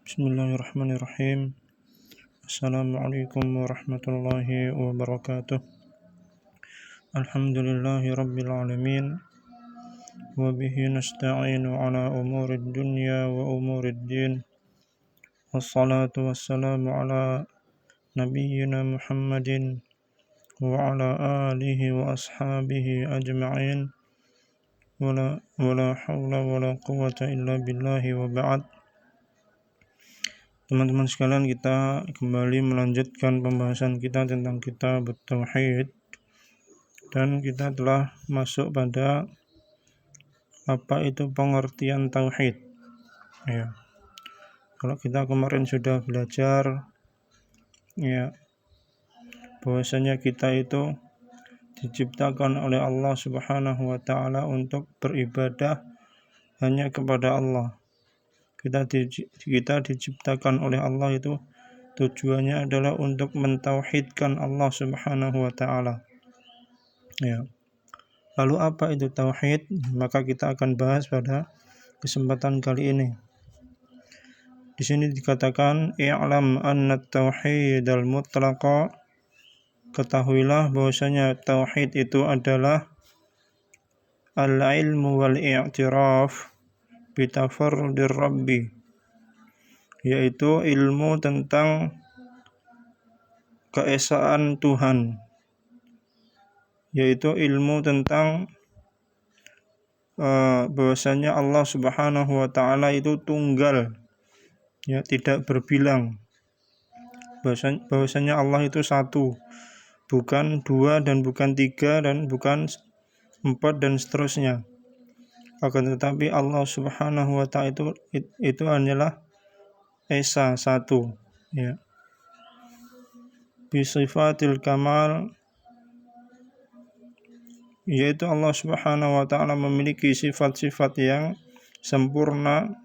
Bismillahirrahmanirrahim. Assalamualaikum warahmatullahi wabarakatuh. Alhamdulillahi rabbil alamin. Wa bihi nasta'inu ala umurid dunya wa umurid din. Wassalatu wassalamu ala nabiyyina Muhammadin wa ala alihi wa ashabihi ajma'in. Wala hawla wala quwwata illa billahi wa ba'd. Teman-teman sekalian, kita kembali melanjutkan pembahasan kita tentang kitab Tauhid, dan kita telah masuk pada apa itu pengertian tauhid. Ya. Kalau kita kemarin sudah belajar bahwasanya kita itu diciptakan oleh Allah Subhanahu wa taala untuk beribadah hanya kepada Allah. Kita diciptakan oleh Allah itu tujuannya adalah untuk mentauhidkan Allah Subhanahu wa taala. Ya. Lalu apa itu tauhid? Maka kita akan bahas pada kesempatan kali ini. Di sini dikatakan i'lam anna tauhidal mutlaqa, ketahuilah bahwasanya tauhid itu adalah al-ilmu wal i'tiraf bitafarrudir rabbi, yaitu ilmu tentang keesaan Tuhan, yaitu ilmu tentang bahwasanya Allah Subhanahu wa taala itu tunggal, ya, tidak berbilang. Bahwasanya Allah itu satu, bukan dua dan bukan tiga dan bukan empat dan seterusnya. Akan tetapi Allah Subhanahu wa taala itu hanyalah esa, satu, ya. Bi sifatil kamal, yaitu Allah Subhanahu wa taala memiliki sifat-sifat yang sempurna.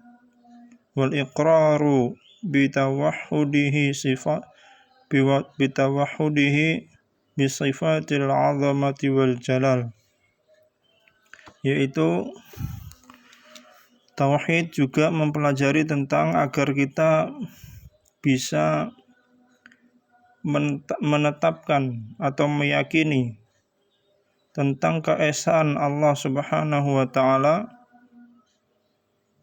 Wal iqraru bi tawahhudihi bi sifatil azamati wal jalal, yaitu tauhid juga mempelajari tentang agar kita bisa menetapkan atau meyakini tentang keesaan Allah Subhanahu wa taala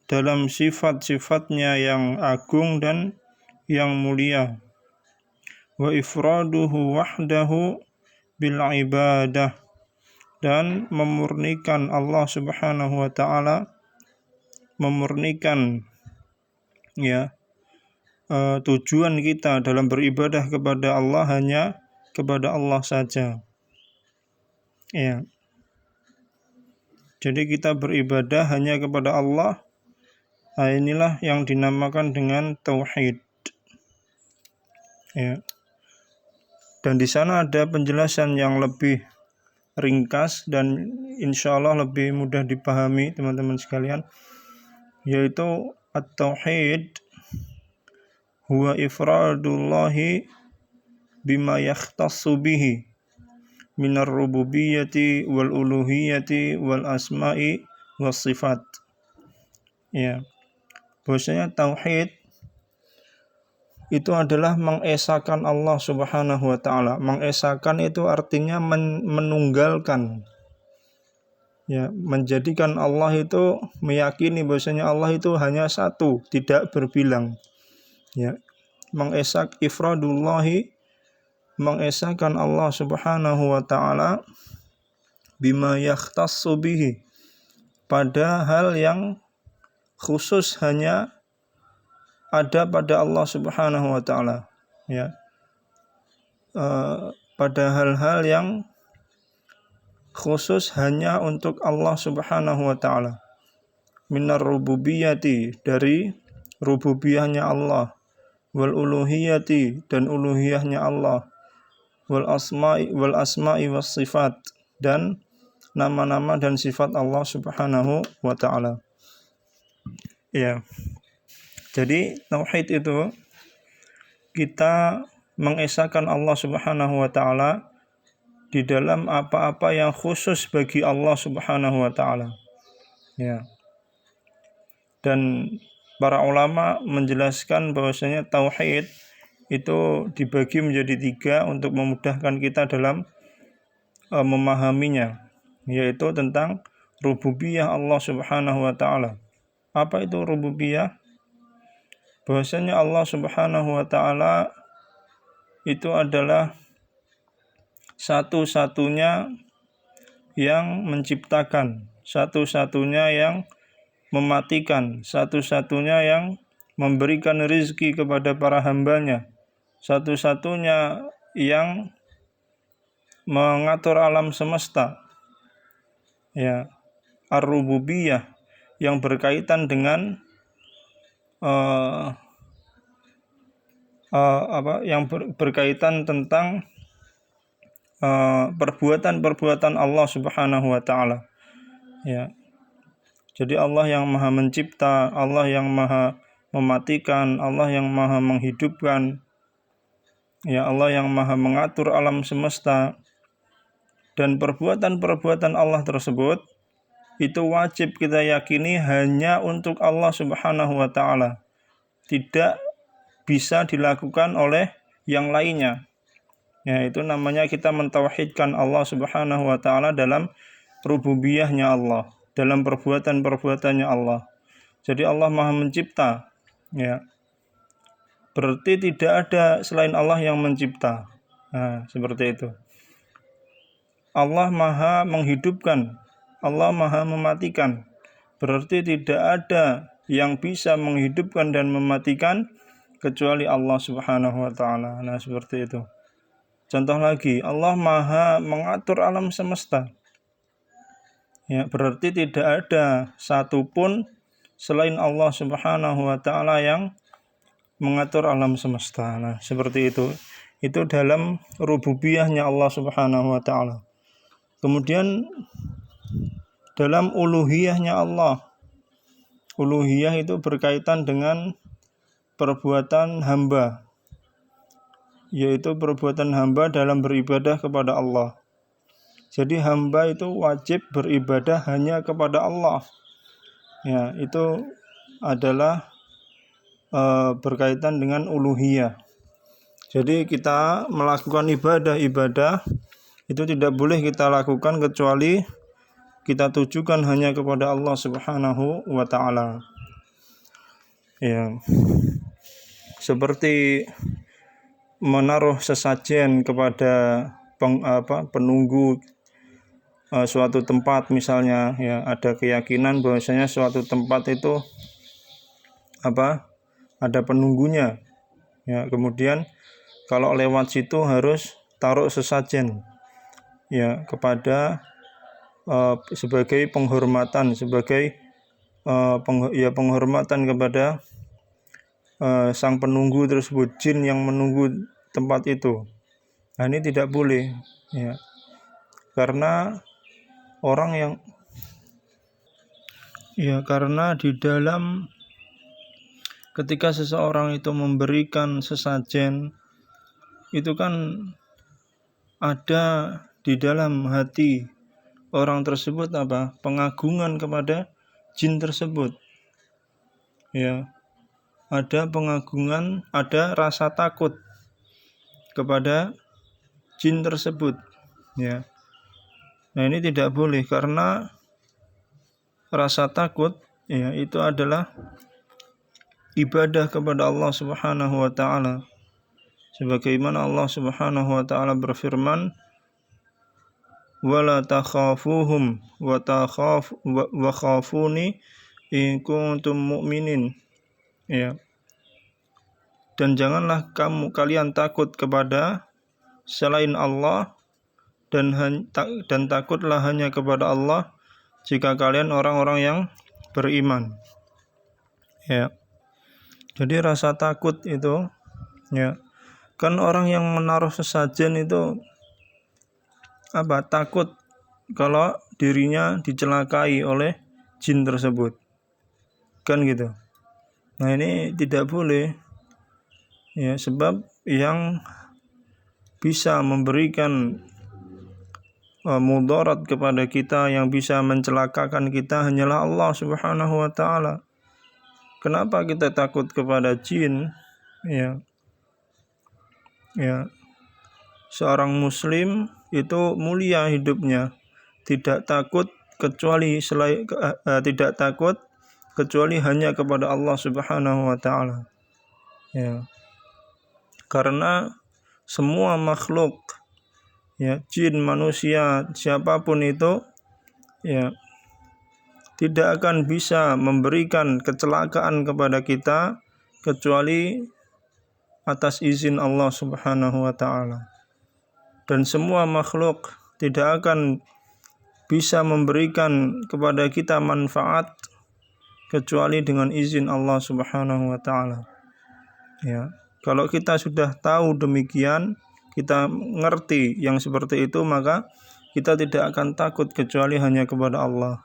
dalam sifat-sifatnya yang agung dan yang mulia. Wa ifraduhu wahdahu bil ibadah, dan memurnikan Allah Subhanahu wa taala, memurnikan tujuan kita dalam beribadah kepada Allah hanya kepada Allah saja. Ya. Jadi kita beribadah hanya kepada Allah. Nah, inilah yang dinamakan dengan tauhid. Ya. Dan di sana ada penjelasan yang lebih ringkas dan insya Allah lebih mudah dipahami teman-teman sekalian, yaitu at-tauhid huwa ifradullahi bima yakhtassu bihi minar rububiyyati wal uluhiyyati wal asma'i was sifat. Ya. Bahwasanya tauhid itu adalah mengesakan Allah Subhanahu wa taala. Mengesakan itu artinya menunggalkan. Ya, menjadikan Allah itu, meyakini bahwasanya Allah itu hanya satu, tidak berbilang. Ya. Mengesak ifradullahi, mengesakan Allah Subhanahu wa taala bima yakhtassu bihi, pada hal yang khusus hanya ada pada Allah Subhanahu wa taala, ya. Pada hal-hal yang khusus hanya untuk Allah Subhanahu wa taala. Minar rububiyyati, dari rububiyahnya Allah, wal uluhiyyati, dan uluhiyahnya Allah, wal asma'i was sifat, dan nama-nama dan sifat Allah Subhanahu wa taala. Ya. Jadi tauhid itu kita mengesahkan Allah Subhanahu wa taala di dalam apa-apa yang khusus bagi Allah Subhanahu wa taala. Ya. Dan para ulama menjelaskan bahwasanya tauhid itu dibagi menjadi 3 untuk memudahkan kita dalam memahaminya, yaitu tentang rububiyah Allah Subhanahu wa taala. Apa itu rububiyah? Bahwasanya Allah Subhanahu wa taala itu adalah satu-satunya yang menciptakan, satu-satunya yang mematikan, satu-satunya yang memberikan rezeki kepada para hambanya, satu-satunya yang mengatur alam semesta. Ya, ar-rububiyah yang berkaitan dengan berkaitan tentang perbuatan-perbuatan Allah Subhanahu wa taala. Ya. Jadi Allah yang Maha Mencipta, Allah yang Maha Mematikan, Allah yang Maha Menghidupkan. Ya, Allah yang Maha mengatur alam semesta. Dan perbuatan-perbuatan Allah tersebut itu wajib kita yakini hanya untuk Allah Subhanahu wa taala. Tidak bisa dilakukan oleh yang lainnya. Ya, itu namanya kita mentauhidkan Allah Subhanahu wa taala dalam rububiyahnya Allah, dalam perbuatan-perbuatannya Allah. Jadi Allah Maha Mencipta, ya. Berarti tidak ada selain Allah yang mencipta. Nah, seperti itu. Allah Maha Menghidupkan, Allah Maha Mematikan. Berarti tidak ada yang bisa menghidupkan dan mematikan kecuali Allah Subhanahu wa taala. Nah, seperti itu. Contoh lagi, Allah Maha Mengatur alam semesta. Ya, berarti tidak ada satupun selain Allah Subhanahu wa taala yang mengatur alam semesta. Nah, seperti itu. Itu dalam rububiyahnya Allah Subhanahu wa taala. Kemudian dalam uluhiyahnya Allah. Uluhiyah itu berkaitan dengan perbuatan hamba, yaitu perbuatan hamba dalam beribadah kepada Allah. Jadi hamba itu wajib beribadah hanya kepada Allah. Ya, itu adalah berkaitan dengan uluhiyah. Jadi kita melakukan ibadah itu tidak boleh kita lakukan kecuali kita tujukan hanya kepada Allah Subhanahu wa taala. Ya. Seperti menaruh sesajen kepada penunggu suatu tempat, misalnya, ya, ada keyakinan bahwasanya suatu tempat itu ada penunggunya, ya. Kemudian kalau lewat situ harus taruh sesajen, ya, kepada sebagai penghormatan, sebagai penghormatan kepada sang penunggu tersebut, jin yang menunggu tempat itu. Nah, ini tidak boleh, ya, karena karena di dalam ketika seseorang itu memberikan sesajen, itu kan ada di dalam hati orang tersebut pengagungan kepada jin tersebut. Ya, ada pengagungan, ada rasa takut kepada jin tersebut, ya. Nah, ini tidak boleh karena rasa takut, ya, itu adalah ibadah kepada Allah Subhanahu wa taala. Sebagaimana Allah Subhanahu wa taala berfirman, "Wala takhafuhum wa khafuni in kuntum mu'minin." Ya. Dan janganlah kalian takut kepada selain Allah, dan takutlah hanya kepada Allah jika kalian orang-orang yang beriman. Ya. Jadi rasa takut itu, ya, kan orang yang menaruh sesajen itu takut kalau dirinya dicelakai oleh jin tersebut, kan gitu. Nah, ini tidak boleh, ya, sebab yang bisa memberikan mudarat kepada kita, yang bisa mencelakakan kita hanyalah Allah Subhanahu wa taala. kenapa kita takut kepada jin? Ya, seorang muslim itu mulia hidupnya, tidak takut kecuali hanya kepada Allah Subhanahu wa taala. Ya. Karena semua makhluk, ya, jin, manusia, siapapun itu, ya, tidak akan bisa memberikan kecelakaan kepada kita kecuali atas izin Allah Subhanahu wa taala. Dan semua makhluk tidak akan bisa memberikan kepada kita manfaat kecuali dengan izin Allah Subhanahu wa taala. Ya, kalau kita sudah tahu demikian, kita ngerti yang seperti itu, maka kita tidak akan takut kecuali hanya kepada Allah.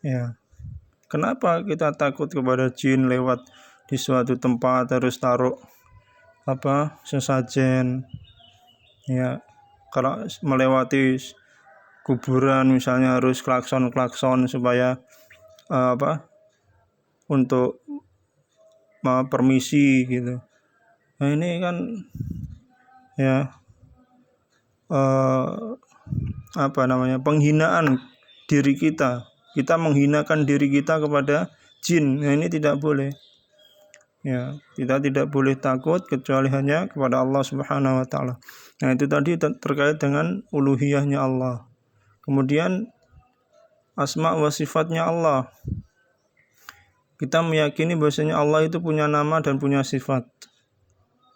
Ya. Kenapa kita takut kepada jin lewat di suatu tempat harus taruh sesajen? Ya, kalau melewati kuburan misalnya harus klakson supaya untuk permisi gitu. Nah, ini kan ya penghinaan diri kita. Kita menghinakan diri kita kepada jin. Nah, ini tidak boleh. Ya, kita tidak boleh takut kecuali hanya kepada Allah Subhanahu wa taala. Nah, itu tadi terkait dengan uluhiyahnya Allah. Kemudian asma wa sifatnya Allah. Kita meyakini bahwasanya Allah itu punya nama dan punya sifat.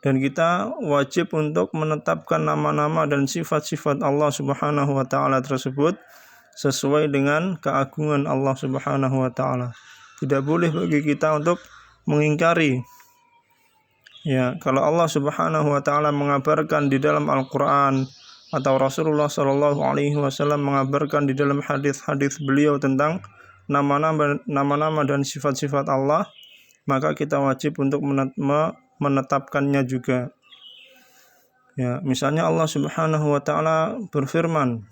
Dan kita wajib untuk menetapkan nama-nama dan sifat-sifat Allah Subhanahu wa taala tersebut sesuai dengan keagungan Allah Subhanahu wa taala. Tidak boleh bagi kita untuk mengingkari. Ya, kalau Allah Subhanahu wa taala mengabarkan di dalam Al-Qur'an atau Rasulullah sallallahu alaihi wasallam mengabarkan di dalam hadis-hadis beliau tentang nama-nama dan sifat-sifat Allah, maka kita wajib untuk menetapkannya juga. Ya, misalnya Allah Subhanahu wa taala berfirman,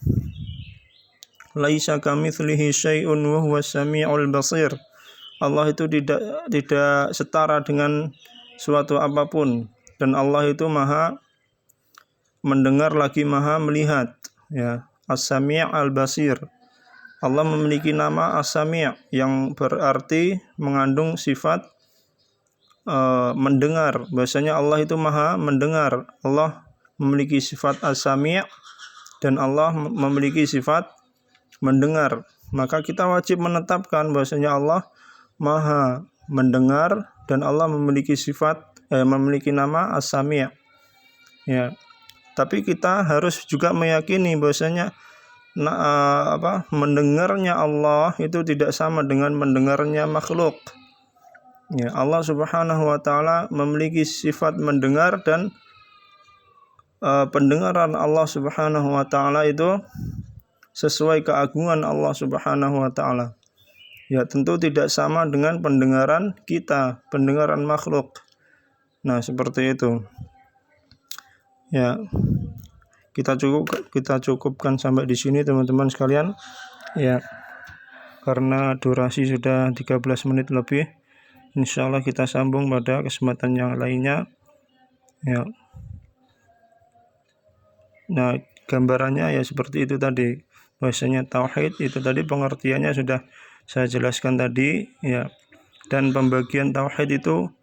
"Laisa kamitslihi syai'un wa huwas samiul basir." Allah itu tidak setara dengan suatu apapun, dan Allah itu Maha mendengar lagi Maha melihat. Ya, As-Sami' Al-Basir. Allah memiliki nama As-Sami' yang berarti mengandung sifat mendengar. Bahasanya Allah itu Maha mendengar. Allah memiliki sifat As-Sami' dan Allah memiliki sifat mendengar. Maka kita wajib menetapkan bahwasanya Allah Maha mendengar dan Allah memiliki memiliki nama As-Sami'. Ya. Tapi kita harus juga meyakini bahwasanya mendengarnya Allah itu tidak sama dengan mendengarnya makhluk. Ya, Allah Subhanahu wa taala memiliki sifat mendengar, dan pendengaran Allah Subhanahu wa taala itu sesuai keagungan Allah Subhanahu wa taala. Ya, tentu tidak sama dengan pendengaran kita, pendengaran makhluk. Nah, seperti itu. Ya. Kita cukupkan sampai di sini teman-teman sekalian. Ya. Karena durasi sudah 13 menit lebih. Insyaallah kita sambung pada kesempatan yang lainnya. Ya. Nah, gambarannya ya seperti itu tadi. Bahwasanya tauhid itu tadi pengertiannya sudah saya jelaskan tadi, ya. Dan pembagian tauhid itu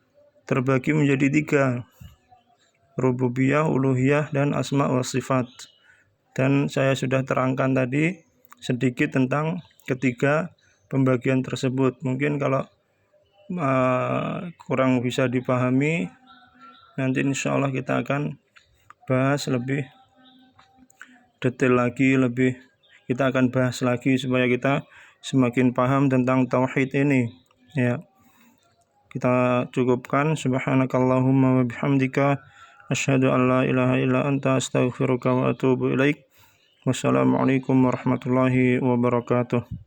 terbagi menjadi 3. Rububiyah, uluhiyah, dan asma wa sifat. Dan saya sudah terangkan tadi sedikit tentang ketiga pembagian tersebut. Mungkin kalau kurang bisa dipahami, nanti insyaallah kita akan bahas lebih detail lagi, kita akan bahas lagi supaya kita semakin paham tentang tauhid ini. Ya. Kita cukupkan. Subhanakallahumma wa bihamdika asyhadu an la ilaha illa anta astaghfiruka wa atubu ilaik. Wassalamualaikum warahmatullahi wabarakatuh.